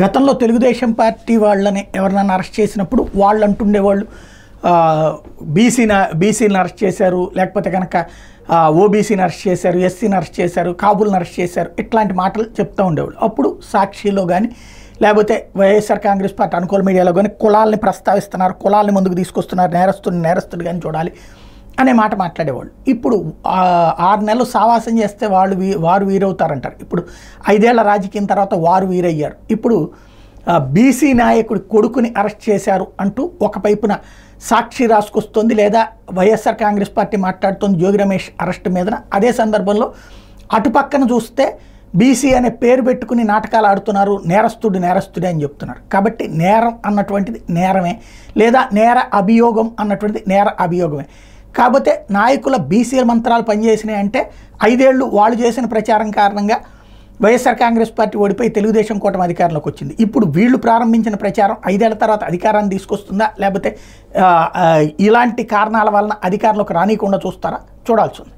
గతంలో తెలుగుదేశం పార్టీ వాళ్ళని ఎవరినైనా అరెస్ట్ చేసినప్పుడు వాళ్ళు అంటుండేవాళ్ళు బీసీని అరెస్ట్ చేశారు, లేకపోతే కనుక ఓబీసీని అరెస్ట్ చేశారు, ఎస్సీని అరెస్ట్ చేశారు, కాపులను అరెస్ట్ చేశారు, ఇట్లాంటి మాటలు చెప్తూ ఉండేవాళ్ళు. అప్పుడు సాక్షిలో కానీ లేకపోతే వైఎస్ఆర్ కాంగ్రెస్ పార్టీ అనుకూల మీడియాలో కానీ కులాలని ప్రస్తావిస్తున్నారు, కులాలని ముందుకు తీసుకొస్తున్నారు, నేరస్తుడు కానీ చూడాలి అనే మాట మాట్లాడేవాళ్ళు. ఇప్పుడు 6 నెలలు సావాసం చేస్తే వారు వీరవుతారంటారు. ఇప్పుడు 5 ఏళ్ల రాజకీయం తర్వాత వారు వీరయ్యారు. ఇప్పుడు బీసీ నాయకుడి కొడుకుని అరెస్ట్ చేశారు అంటూ ఒక వైపున సాక్షి రాసుకొస్తుంది, లేదా వైఎస్ఆర్ కాంగ్రెస్ పార్టీ మాట్లాడుతుంది జోగి రమేష్ అరెస్ట్ మీదన. అదే సందర్భంలో అటుపక్కన చూస్తే బీసీ అనే పేరు పెట్టుకుని నాటకాలు ఆడుతున్నారు, నేరస్తుడే అని చెప్తున్నారు. కాబట్టి నేరం అన్నటువంటిది నేరమే, లేదా నేర అభియోగం అన్నటువంటిది నేర అభియోగమే. కాకపోతే నాయకుల బీసీ మంత్రాలు పనిచేసినాయి అంటే 5 ఏళ్ళు వాళ్ళు చేసిన ప్రచారం కారణంగా వైఎస్ఆర్ కాంగ్రెస్ పార్టీ ఓడిపోయి తెలుగుదేశం కూటమి అధికారంలోకి వచ్చింది. ఇప్పుడు వీళ్ళు ప్రారంభించిన ప్రచారం 5 ఏళ్ల తర్వాత అధికారాన్ని తీసుకొస్తుందా, లేకపోతే ఇలాంటి కారణాల వలన అధికారంలోకి రానియకుండా చూస్తారా, చూడాల్సి ఉంది.